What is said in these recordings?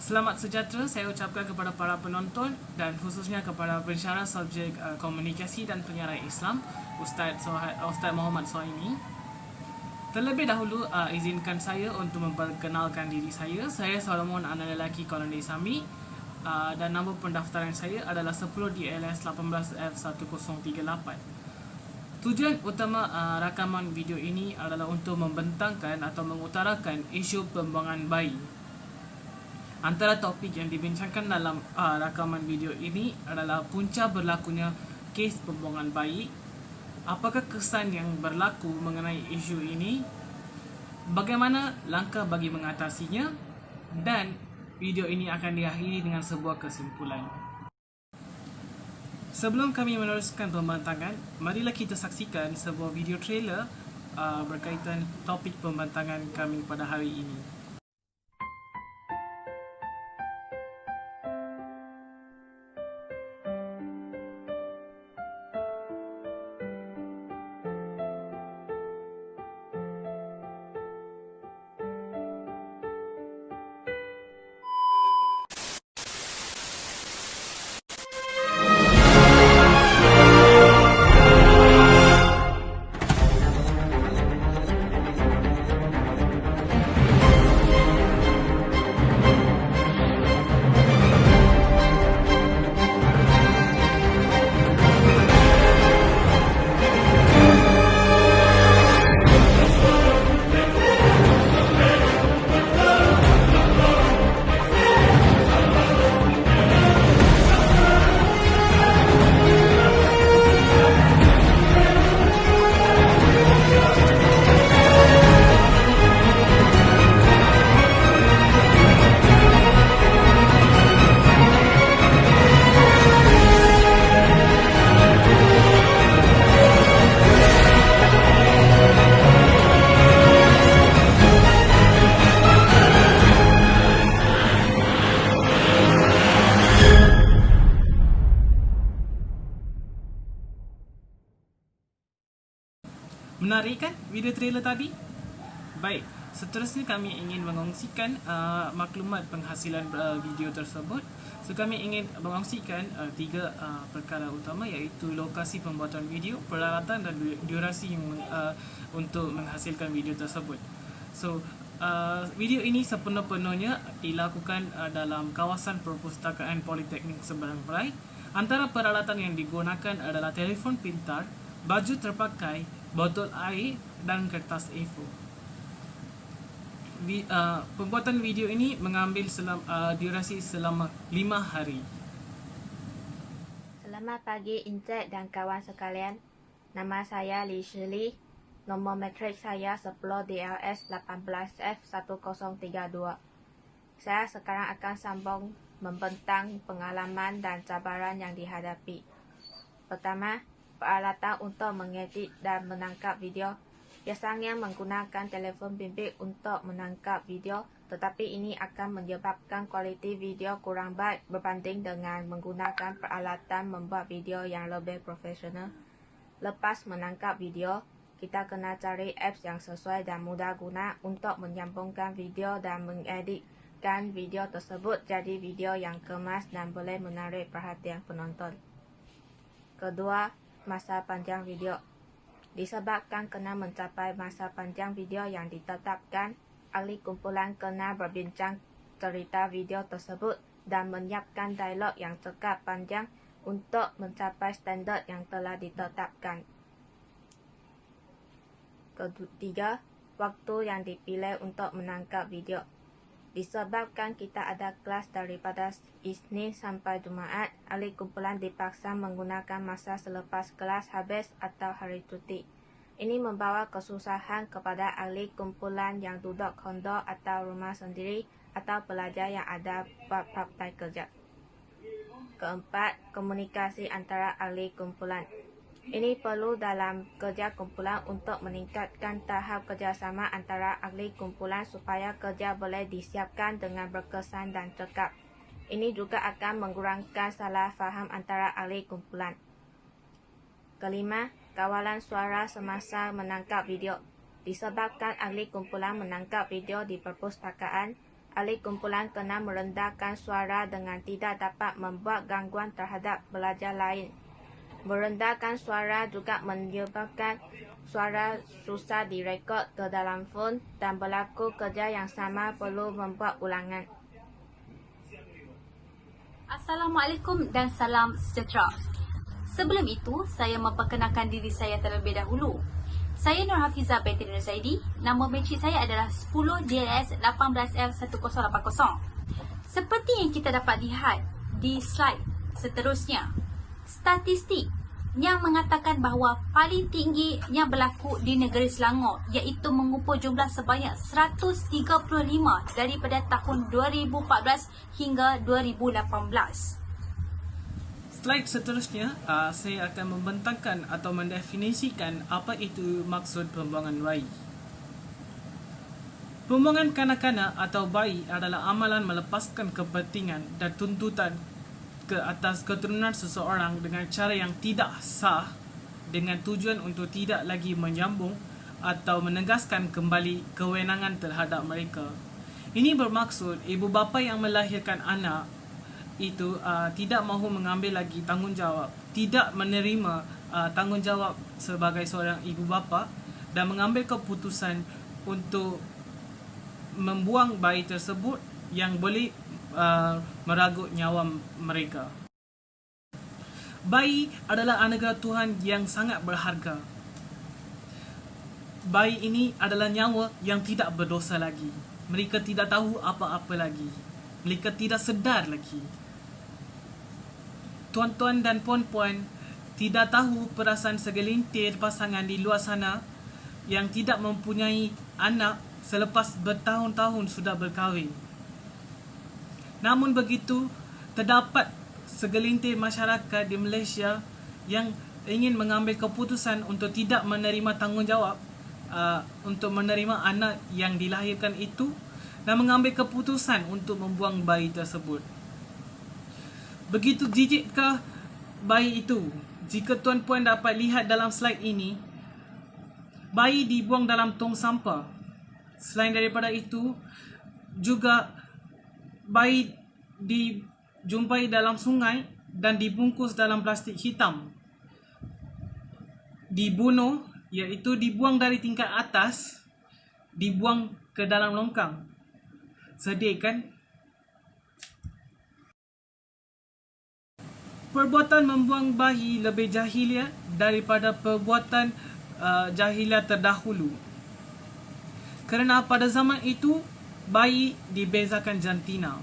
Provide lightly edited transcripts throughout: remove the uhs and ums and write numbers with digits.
Selamat sejahtera saya ucapkan kepada para penonton dan khususnya kepada pensyarah subjek komunikasi dan penyiaran Islam, Ustaz Muhammad Sohaimi. Terlebih dahulu, izinkan saya untuk memperkenalkan diri saya. Saya Solomon, anak lelaki Kolonel Sami, dan nombor pendaftaran saya adalah 10 DLS 18F1038. Tujuan utama rakaman video ini adalah untuk membentangkan atau mengutarakan isu pembuangan bayi. Antara topik yang dibincangkan dalam rakaman video ini adalah punca berlakunya kes pembuangan bayi, apakah kesan yang berlaku mengenai isu ini, bagaimana langkah bagi mengatasinya, dan video ini akan diakhiri dengan sebuah kesimpulan. Sebelum kami meneruskan pembentangan, marilah kita saksikan sebuah video trailer berkaitan topik pembentangan kami pada hari ini. Menarik kan video trailer tadi? Baik, seterusnya kami ingin mengongsikan maklumat penghasilan video tersebut. So kami ingin mengongsikan tiga perkara utama, iaitu lokasi pembuatan video, peralatan dan durasi yang untuk menghasilkan video tersebut. So video ini sepenuh-penuhnya dilakukan dalam kawasan perpustakaan Politeknik Seberang Perai. Antara peralatan yang digunakan adalah telefon pintar, baju terpakai, botol air dan kertas A4. Pembuatan video ini mengambil durasi selama 5 hari. Selamat pagi Encik dan kawan sekalian. Nama saya Li Shili. Nombor matrik saya 10 DLS 18F1032. Saya sekarang akan sambung membentang pengalaman dan cabaran yang dihadapi. Pertama, peralatan untuk mengedit dan menangkap video. Biasanya menggunakan telefon bimbit untuk menangkap video, tetapi ini akan menyebabkan kualiti video kurang baik berbanding dengan menggunakan peralatan membuat video yang lebih profesional. Lepas menangkap video, kita kena cari apps yang sesuai dan mudah guna untuk menyambungkan video dan mengeditkan video tersebut jadi video yang kemas dan boleh menarik perhatian penonton. Kedua, masa panjang video. Disebabkan kena mencapai masa panjang video yang ditetapkan, ahli kumpulan kena berbincang cerita video tersebut dan menyiapkan dialog yang cekap panjang untuk mencapai standard yang telah ditetapkan. Ketiga, waktu yang dipilih untuk menangkap video. Disebabkan kita ada kelas daripada Isnin sampai Jumaat, ahli kumpulan dipaksa menggunakan masa selepas kelas habis atau hari cuti. Ini membawa kesusahan kepada ahli kumpulan yang duduk kondo atau rumah sendiri atau pelajar yang ada buat praktik kerja. Keempat, komunikasi antara ahli kumpulan. Ini perlu dalam kerja kumpulan untuk meningkatkan tahap kerjasama antara ahli kumpulan supaya kerja boleh disiapkan dengan berkesan dan cekap. Ini juga akan mengurangkan salah faham antara ahli kumpulan. Kelima, kawalan suara semasa menangkap video. Disebabkan ahli kumpulan menangkap video di perpustakaan, ahli kumpulan kena merendahkan suara dengan tidak dapat membuat gangguan terhadap pelajar lain. Merendahkan suara juga menyebabkan suara susah direkod ke dalam fon dan berlaku kerja yang sama perlu membuat ulangan. Assalamualaikum dan salam sejahtera. Sebelum itu, saya memperkenalkan diri saya terlebih dahulu. Saya Nur Hafizah binti Nur Zaidi. Nama matrik saya adalah 10 DLS 18L1080. Seperti yang kita dapat lihat di slide seterusnya, statistik yang mengatakan bahawa paling tinggi yang berlaku di negeri Selangor iaitu mengumpul jumlah sebanyak 135 daripada tahun 2014 hingga 2018. Slide seterusnya, saya akan membentangkan atau mendefinisikan apa itu maksud pembuangan bayi. Pembuangan kanak-kanak atau bayi adalah amalan melepaskan kepentingan dan tuntutan ke atas keturunan seseorang dengan cara yang tidak sah dengan tujuan untuk tidak lagi menyambung atau menegaskan kembali kewenangan terhadap mereka. Ini bermaksud ibu bapa yang melahirkan anak itu tidak mahu mengambil lagi tanggungjawab, tidak menerima tanggungjawab sebagai seorang ibu bapa dan mengambil keputusan untuk membuang bayi tersebut yang boleh meragut nyawa mereka. Bayi adalah anugerah Tuhan yang sangat berharga. Bayi ini adalah nyawa yang tidak berdosa lagi. Mereka tidak tahu apa-apa lagi. Mereka tidak sedar lagi. Tuan-tuan dan puan-puan tidak tahu perasaan segelintir pasangan di luar sana yang tidak mempunyai anak selepas bertahun-tahun sudah berkahwin. Namun begitu, terdapat segelintir masyarakat di Malaysia yang ingin mengambil keputusan untuk tidak menerima tanggungjawab untuk menerima anak yang dilahirkan itu dan mengambil keputusan untuk membuang bayi tersebut. Begitu jijikkah bayi itu? Jika tuan-puan dapat lihat dalam slide ini, bayi dibuang dalam tong sampah. Selain daripada itu, juga bayi dijumpai dalam sungai dan dibungkus dalam plastik hitam. Dibunuh, iaitu dibuang dari tingkat atas, dibuang ke dalam longkang. Sedih kan? Perbuatan membuang bayi lebih jahiliah daripada perbuatan jahiliah terdahulu. Kerana pada zaman itu, bayi dibezakan jantina.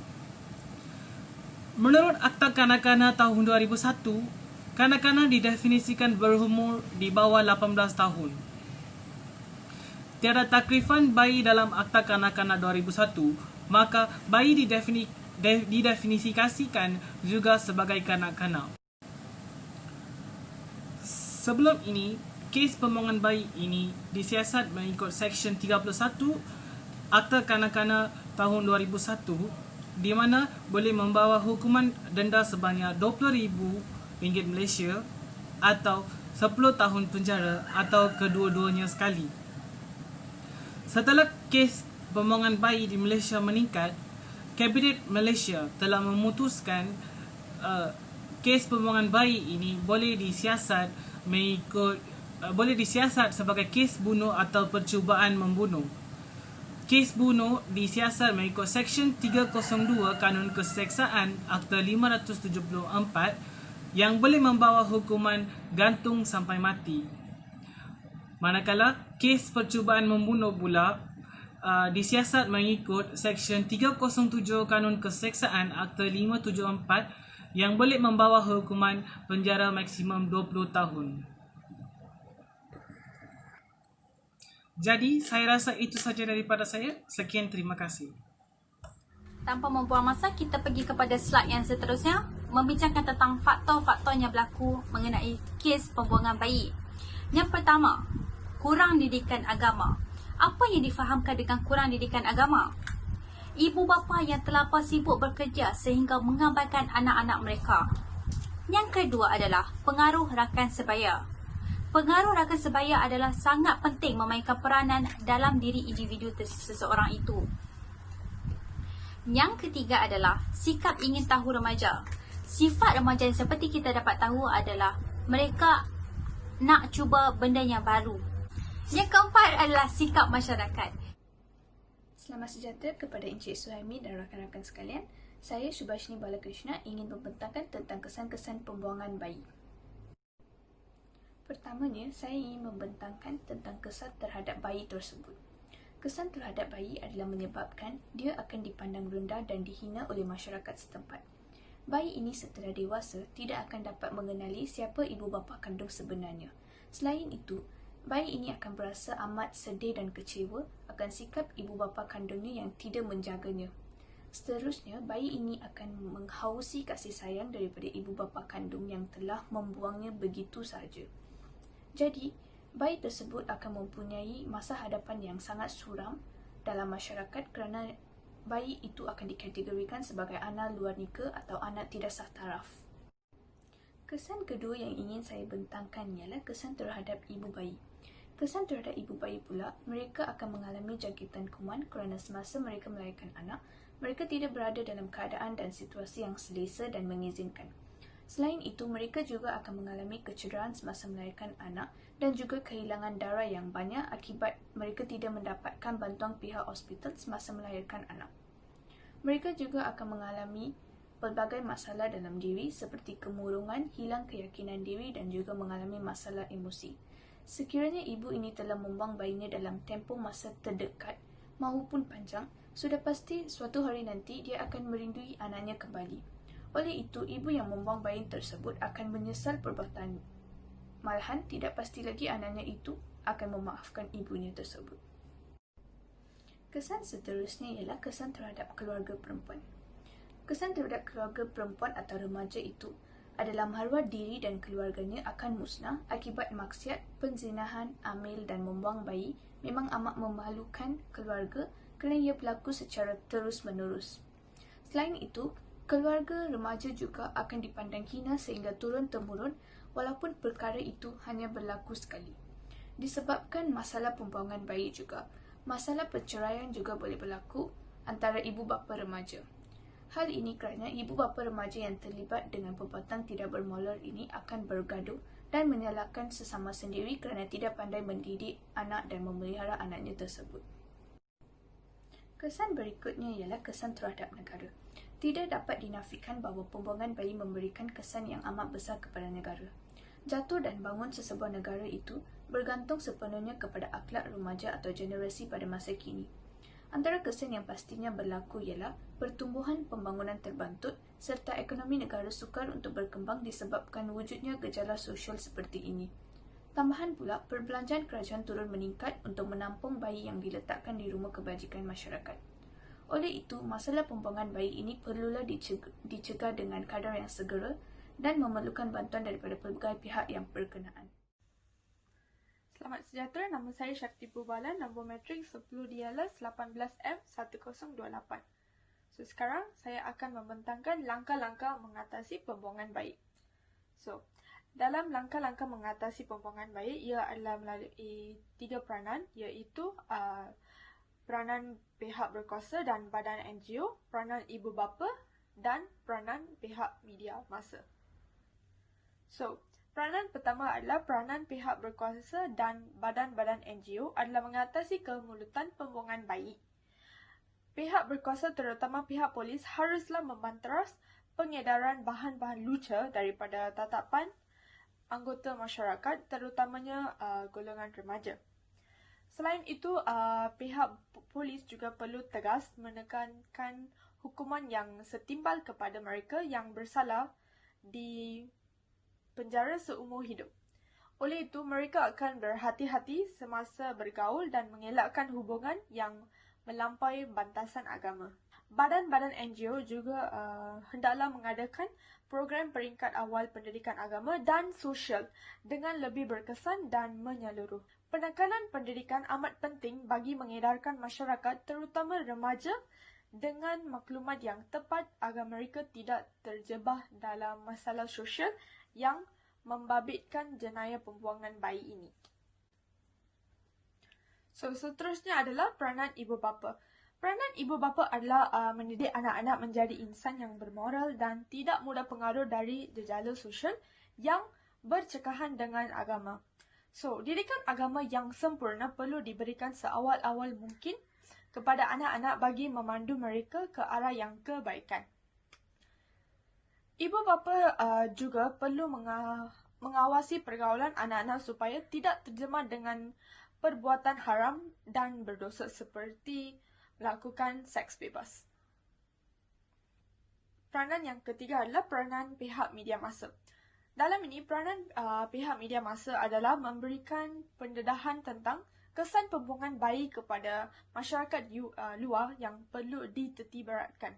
Menurut Akta Kanak-kanak tahun 2001, kanak-kanak didefinisikan berumur di bawah 18 tahun. Tiada takrifan bayi dalam Akta Kanak-kanak 2001, maka bayi didefinisikan juga sebagai kanak-kanak. Sebelum ini, kes pembuangan bayi ini disiasat mengikut Seksyen 31 Akta Kanak-kanak tahun 2001 di mana boleh membawa hukuman denda sebanyak RM20,000 Malaysia atau 10 tahun penjara atau kedua-duanya sekali. Setelah kes pembuangan bayi di Malaysia meningkat, Kabinet Malaysia telah memutuskan kes pembuangan bayi ini boleh disiasat sebagai kes bunuh atau percubaan membunuh. Kes bunuh disiasat mengikut Seksyen 302 Kanun Keseksaan Akta 574 yang boleh membawa hukuman gantung sampai mati. Manakala kes percubaan membunuh pula disiasat mengikut Seksyen 307 Kanun Keseksaan Akta 574 yang boleh membawa hukuman penjara maksimum 20 tahun. Jadi, saya rasa itu saja daripada saya. Sekian, terima kasih. Tanpa membuang masa, kita pergi kepada slide yang seterusnya, membincangkan tentang faktor-faktor yang berlaku mengenai kes pembuangan bayi. Yang pertama, kurang didikan agama. Apa yang difahamkan dengan kurang didikan agama? Ibu bapa yang terlampau sibuk bekerja sehingga mengabaikan anak-anak mereka. Yang kedua adalah pengaruh rakan sebaya. Pengaruh rakan sebaya adalah sangat penting memainkan peranan dalam diri individu seseorang itu. Yang ketiga adalah sikap ingin tahu remaja. Sifat remaja yang seperti kita dapat tahu adalah mereka nak cuba benda yang baru. Yang keempat adalah sikap masyarakat. Selamat sejahtera kepada Encik Suhaimi dan rakan-rakan sekalian. Saya Subhashini Balakrishna ingin membentangkan tentang kesan-kesan pembuangan bayi. Pertamanya, saya ingin membentangkan tentang kesan terhadap bayi tersebut. Kesan terhadap bayi adalah menyebabkan dia akan dipandang rendah dan dihina oleh masyarakat setempat. Bayi ini setelah dewasa tidak akan dapat mengenali siapa ibu bapa kandung sebenarnya. Selain itu, bayi ini akan berasa amat sedih dan kecewa akan sikap ibu bapa kandungnya yang tidak menjaganya. Seterusnya, bayi ini akan menghausi kasih sayang daripada ibu bapa kandung yang telah membuangnya begitu sahaja. Jadi, bayi tersebut akan mempunyai masa hadapan yang sangat suram dalam masyarakat kerana bayi itu akan dikategorikan sebagai anak luar nikah atau anak tidak sah taraf. Kesan kedua yang ingin saya bentangkan ialah kesan terhadap ibu bayi. Kesan terhadap ibu bayi pula, mereka akan mengalami jangkitan kuman kerana semasa mereka melahirkan anak, mereka tidak berada dalam keadaan dan situasi yang selesa dan mengizinkan. Selain itu, mereka juga akan mengalami kecederaan semasa melahirkan anak dan juga kehilangan darah yang banyak akibat mereka tidak mendapatkan bantuan pihak hospital semasa melahirkan anak. Mereka juga akan mengalami pelbagai masalah dalam diri seperti kemurungan, hilang keyakinan diri dan juga mengalami masalah emosi. Sekiranya ibu ini telah membuang bayinya dalam tempoh masa terdekat maupun panjang, sudah pasti suatu hari nanti dia akan merindui anaknya kembali. Oleh itu, ibu yang membuang bayi tersebut akan menyesal perbuatan. Malahan, tidak pasti lagi anaknya itu akan memaafkan ibunya tersebut. Kesan seterusnya ialah kesan terhadap keluarga perempuan. Kesan terhadap keluarga perempuan atau remaja itu adalah maruah diri dan keluarganya akan musnah akibat maksiat, penzinahan, amil dan membuang bayi memang amat memalukan keluarga kerana ia berlaku secara terus-menerus. Selain itu, keluarga remaja juga akan dipandang hina sehingga turun-temurun walaupun perkara itu hanya berlaku sekali. Disebabkan masalah pembuangan bayi juga, masalah perceraian juga boleh berlaku antara ibu bapa remaja. Hal ini kerana ibu bapa remaja yang terlibat dengan perbuatan tidak bermoral ini akan bergaduh dan menyalahkan sesama sendiri kerana tidak pandai mendidik anak dan memelihara anaknya tersebut. Kesan berikutnya ialah kesan terhadap negara. Tidak dapat dinafikan bahawa pembuangan bayi memberikan kesan yang amat besar kepada negara. Jatuh dan bangun sesebuah negara itu bergantung sepenuhnya kepada akhlak remaja atau generasi pada masa kini. Antara kesan yang pastinya berlaku ialah pertumbuhan pembangunan terbantut serta ekonomi negara sukar untuk berkembang disebabkan wujudnya gejala sosial seperti ini. Tambahan pula, perbelanjaan kerajaan turun meningkat untuk menampung bayi yang diletakkan di rumah kebajikan masyarakat. Oleh itu, masalah pembuangan bayi ini perlulah dicegah dengan kadar yang segera dan memerlukan bantuan daripada pelbagai pihak yang berkenaan. Selamat sejahtera, nama saya Syakti Pubalan, nombor matrik 10 DLS 18M1028. So, sekarang saya akan membentangkan langkah-langkah mengatasi pembuangan bayi. So, dalam langkah-langkah mengatasi pembuangan bayi, ia adalah melalui 3 peranan, iaitu peranan pihak berkuasa dan badan NGO, peranan ibu bapa dan peranan pihak media massa. So, peranan pertama adalah peranan pihak berkuasa dan badan-badan NGO adalah mengatasi kemulutan pembuangan bayi. Pihak berkuasa terutama pihak polis haruslah membanteras pengedaran bahan-bahan lucah daripada tatapan anggota masyarakat terutamanya golongan remaja. Selain itu, pihak polis juga perlu tegas menekankan hukuman yang setimbal kepada mereka yang bersalah di penjara seumur hidup. Oleh itu, mereka akan berhati-hati semasa bergaul dan mengelakkan hubungan yang melampaui bantasan agama. Badan-badan NGO juga hendaklah mengadakan program peringkat awal pendidikan agama dan sosial dengan lebih berkesan dan menyeluruh. Penekanan pendidikan amat penting bagi mengedarkan masyarakat terutama remaja dengan maklumat yang tepat agar mereka tidak terjebak dalam masalah sosial yang membabitkan jenayah pembuangan bayi ini. So, seterusnya adalah peranan ibu bapa. Peranan ibu bapa adalah mendidik anak-anak menjadi insan yang bermoral dan tidak mudah pengaruh dari jejala sosial yang bercekahan dengan agama. So, didikan agama yang sempurna perlu diberikan seawal-awal mungkin kepada anak-anak bagi memandu mereka ke arah yang kebaikan. Ibu bapa juga perlu mengawasi pergaulan anak-anak supaya tidak terjemah dengan perbuatan haram dan berdosa seperti melakukan seks bebas. Peranan yang ketiga adalah peranan pihak media massa. Dalam ini, peranan pihak media massa adalah memberikan pendedahan tentang kesan pembuangan bayi kepada masyarakat luar yang perlu ditetiberatkan.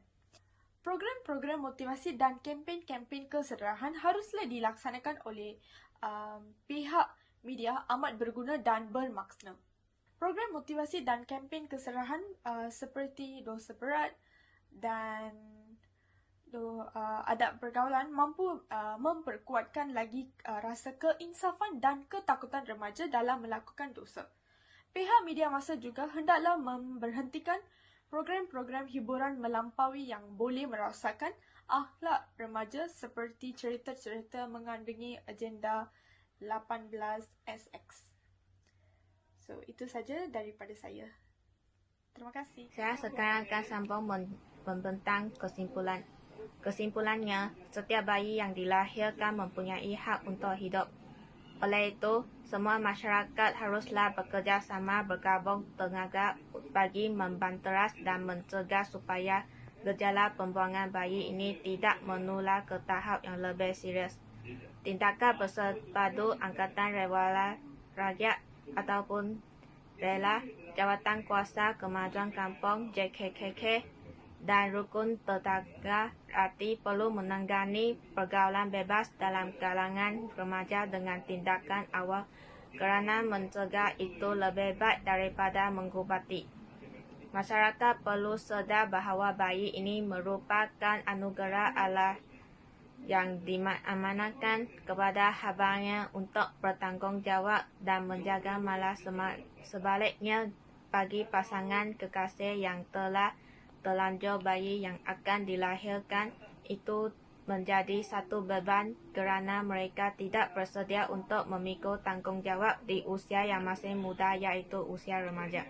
Program-program motivasi dan kempen-kempen kesederhanaan haruslah dilaksanakan oleh pihak media amat berguna dan bermaksna. Program motivasi dan kempen keserahan seperti dosa berat dan adab pergaulan mampu memperkuatkan lagi rasa keinsafan dan ketakutan remaja dalam melakukan dosa. Pihak media massa juga hendaklah memberhentikan program-program hiburan melampaui yang boleh merosakkan akhlak remaja seperti cerita-cerita mengandungi agenda 18SX. So, itu saja daripada saya. Terima kasih. Saya sekarang akan sambung membentang kesimpulan. Kesimpulannya, setiap bayi yang dilahirkan mempunyai hak untuk hidup. Oleh itu, semua masyarakat haruslah bekerja sama bergabung tenaga bagi membanteras dan mencegah supaya gejala pembuangan bayi ini tidak menular ke tahap yang lebih serius. Tindakan bersepadu Angkatan Rewala Rakyat ataupun rela Jawatan Kuasa Kemajuan Kampung JKKK dan rukun tetangga arti perlu menangani pergaulan bebas dalam kalangan remaja dengan tindakan awal kerana mencegah itu lebih baik daripada mengubati. Masyarakat perlu sedar bahawa bayi ini merupakan anugerah Allah yang diamanatkan kepada hambanya untuk bertanggungjawab dan menjaga, malah sebaliknya bagi pasangan kekasih yang telah terlanjur bayi yang akan dilahirkan itu menjadi satu beban kerana mereka tidak bersedia untuk memikul tanggungjawab di usia yang masih muda, iaitu usia remaja.